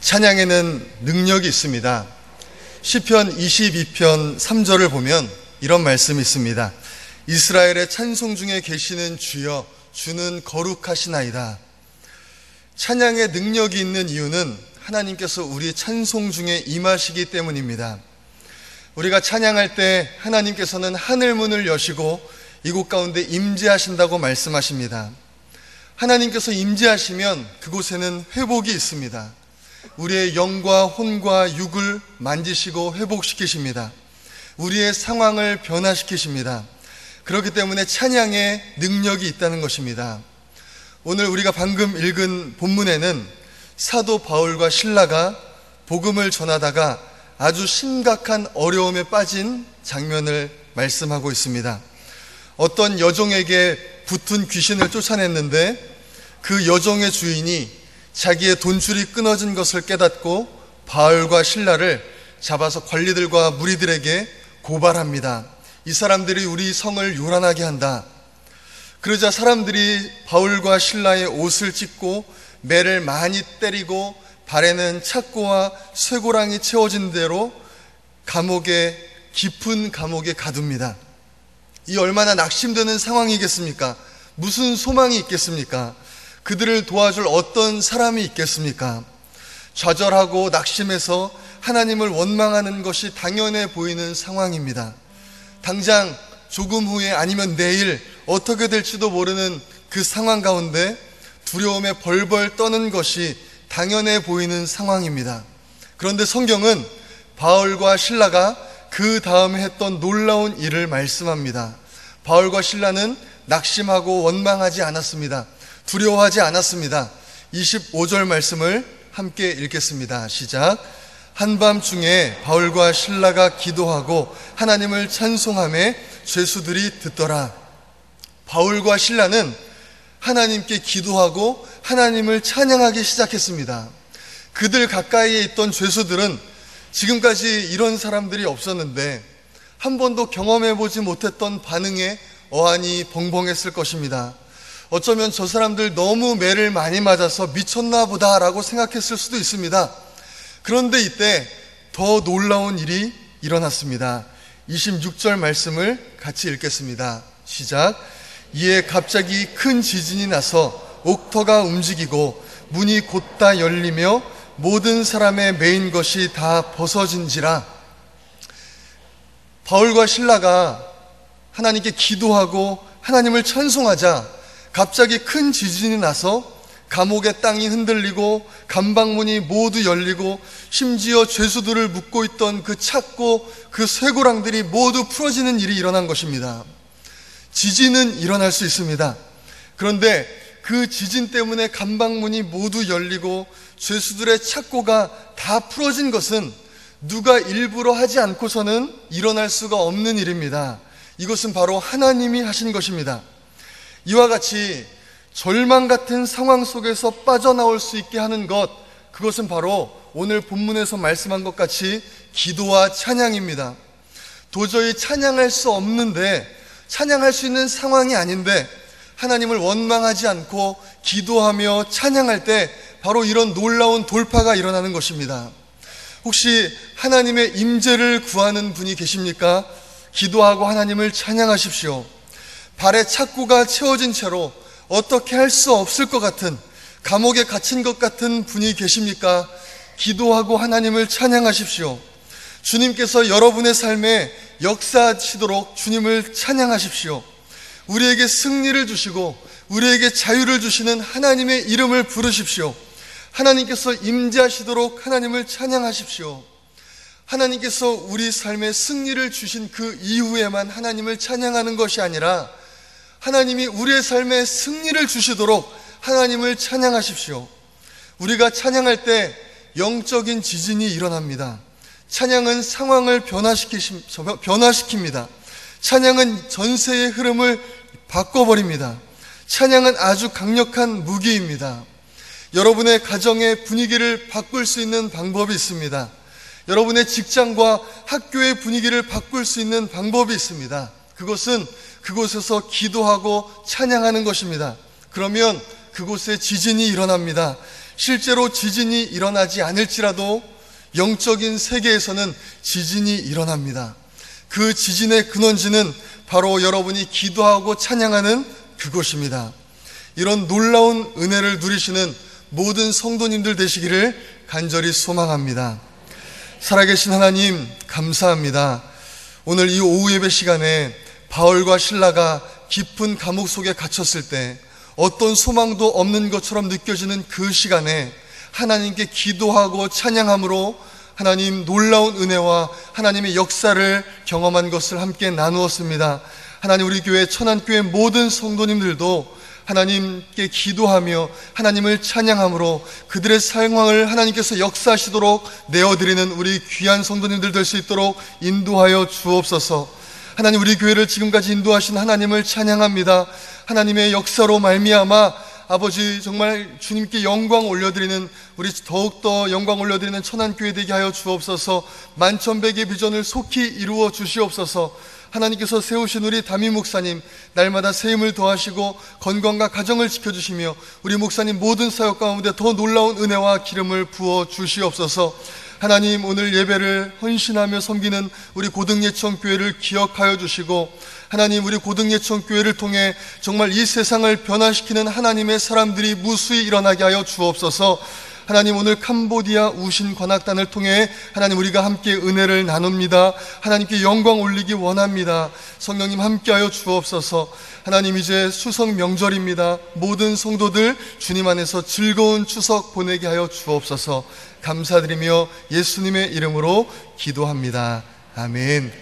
찬양에는 능력이 있습니다. 시편 22편 3절을 보면 이런 말씀이 있습니다. 이스라엘의 찬송 중에 계시는 주여, 주는 거룩하시나이다. 찬양의 능력이 있는 이유는 하나님께서 우리 찬송 중에 임하시기 때문입니다. 우리가 찬양할 때 하나님께서는 하늘문을 여시고 이곳 가운데 임재하신다고 말씀하십니다. 하나님께서 임재하시면 그곳에는 회복이 있습니다. 우리의 영과 혼과 육을 만지시고 회복시키십니다. 우리의 상황을 변화시키십니다. 그렇기 때문에 찬양에 능력이 있다는 것입니다. 오늘 우리가 방금 읽은 본문에는 사도 바울과 실라가 복음을 전하다가 아주 심각한 어려움에 빠진 장면을 말씀하고 있습니다. 어떤 여종에게 붙은 귀신을 쫓아냈는데 그 여종의 주인이 자기의 돈줄이 끊어진 것을 깨닫고 바울과 실라를 잡아서 관리들과 무리들에게 고발합니다. 이 사람들이 우리 성을 요란하게 한다. 그러자 사람들이 바울과 실라의 옷을 찢고 매를 많이 때리고 발에는 착고와 쇠고랑이 채워진 대로 깊은 감옥에 가둡니다. 이 얼마나 낙심되는 상황이겠습니까? 무슨 소망이 있겠습니까? 그들을 도와줄 어떤 사람이 있겠습니까? 좌절하고 낙심해서 하나님을 원망하는 것이 당연해 보이는 상황입니다. 당장 조금 후에 아니면 내일 어떻게 될지도 모르는 그 상황 가운데 두려움에 벌벌 떠는 것이 당연해 보이는 상황입니다. 그런데 성경은 바울과 실라가 그 다음에 했던 놀라운 일을 말씀합니다. 바울과 실라는 낙심하고 원망하지 않았습니다. 두려워하지 않았습니다. 25절 말씀을 함께 읽겠습니다. 시작. 한밤중에 바울과 실라가 기도하고 하나님을 찬송하며 죄수들이 듣더라. 바울과 실라는 하나님께 기도하고 하나님을 찬양하기 시작했습니다. 그들 가까이에 있던 죄수들은 지금까지 이런 사람들이 없었는데 한 번도 경험해보지 못했던 반응에 어안이 벙벙했을 것입니다. 어쩌면 저 사람들 너무 매를 많이 맞아서 미쳤나 보다라고 생각했을 수도 있습니다. 그런데 이때 더 놀라운 일이 일어났습니다. 26절 말씀을 같이 읽겠습니다. 시작. 이에 갑자기 큰 지진이 나서 옥터가 움직이고 문이 곧다 열리며 모든 사람의 매인 것이 다 벗어진지라. 바울과 실라가 하나님께 기도하고 하나님을 찬송하자 갑자기 큰 지진이 나서 감옥의 땅이 흔들리고 감방문이 모두 열리고 심지어 죄수들을 묶고 있던 그 착고 그 쇠고랑들이 모두 풀어지는 일이 일어난 것입니다. 지진은 일어날 수 있습니다. 그런데 그 지진 때문에 감방문이 모두 열리고 죄수들의 착고가 다 풀어진 것은 누가 일부러 하지 않고서는 일어날 수가 없는 일입니다. 이것은 바로 하나님이 하신 것입니다. 이와 같이 절망 같은 상황 속에서 빠져나올 수 있게 하는 것, 그것은 바로 오늘 본문에서 말씀한 것 같이 기도와 찬양입니다. 도저히 찬양할 수 없는데, 찬양할 수 있는 상황이 아닌데 하나님을 원망하지 않고 기도하며 찬양할 때 바로 이런 놀라운 돌파가 일어나는 것입니다. 혹시 하나님의 임재를 구하는 분이 계십니까? 기도하고 하나님을 찬양하십시오. 발에 착고가 채워진 채로 어떻게 할 수 없을 것 같은, 감옥에 갇힌 것 같은 분이 계십니까? 기도하고 하나님을 찬양하십시오. 주님께서 여러분의 삶에 역사하시도록 주님을 찬양하십시오. 우리에게 승리를 주시고 우리에게 자유를 주시는 하나님의 이름을 부르십시오. 하나님께서 임재하시도록 하나님을 찬양하십시오. 하나님께서 우리 삶에 승리를 주신 그 이후에만 하나님을 찬양하는 것이 아니라 하나님이 우리의 삶에 승리를 주시도록 하나님을 찬양하십시오. 우리가 찬양할 때 영적인 지진이 일어납니다. 찬양은 상황을 변화시킵니다. 찬양은 전세의 흐름을 바꿔버립니다. 찬양은 아주 강력한 무기입니다. 여러분의 가정의 분위기를 바꿀 수 있는 방법이 있습니다. 여러분의 직장과 학교의 분위기를 바꿀 수 있는 방법이 있습니다. 그것은 그곳에서 기도하고 찬양하는 것입니다. 그러면 그곳에 지진이 일어납니다. 실제로 지진이 일어나지 않을지라도 영적인 세계에서는 지진이 일어납니다. 그 지진의 근원지는 바로 여러분이 기도하고 찬양하는 그곳입니다. 이런 놀라운 은혜를 누리시는 모든 성도님들 되시기를 간절히 소망합니다. 살아계신 하나님, 감사합니다. 오늘 이 오후 예배 시간에 바울과 실라가 깊은 감옥 속에 갇혔을 때 어떤 소망도 없는 것처럼 느껴지는 그 시간에 하나님께 기도하고 찬양함으로 하나님 놀라운 은혜와 하나님의 역사를 경험한 것을 함께 나누었습니다. 하나님, 우리 교회 천안교회 모든 성도님들도 하나님께 기도하며 하나님을 찬양함으로 그들의 상황을 하나님께서 역사하시도록 내어드리는 우리 귀한 성도님들 될 수 있도록 인도하여 주옵소서. 하나님, 우리 교회를 지금까지 인도하신 하나님을 찬양합니다. 하나님의 역사로 말미암아 아버지 정말 주님께 영광 올려드리는, 우리 더욱더 영광 올려드리는 천안교회 되게 하여 주옵소서. 만천백의 비전을 속히 이루어 주시옵소서. 하나님께서 세우신 우리 담임 목사님 날마다 새 힘을 더하시고 건강과 가정을 지켜주시며 우리 목사님 모든 사역 가운데 더 놀라운 은혜와 기름을 부어 주시옵소서. 하나님, 오늘 예배를 헌신하며 섬기는 우리 고등예천 교회를 기억하여 주시고 하나님, 우리 고등예천 교회를 통해 정말 이 세상을 변화시키는 하나님의 사람들이 무수히 일어나게 하여 주옵소서. 하나님, 오늘 캄보디아 우신 관악단을 통해 하나님 우리가 함께 은혜를 나눕니다. 하나님께 영광 올리기 원합니다. 성령님 함께하여 주옵소서. 하나님, 이제 수석 명절입니다. 모든 성도들 주님 안에서 즐거운 추석 보내게 하여 주옵소서. 감사드리며 예수님의 이름으로 기도합니다. 아멘.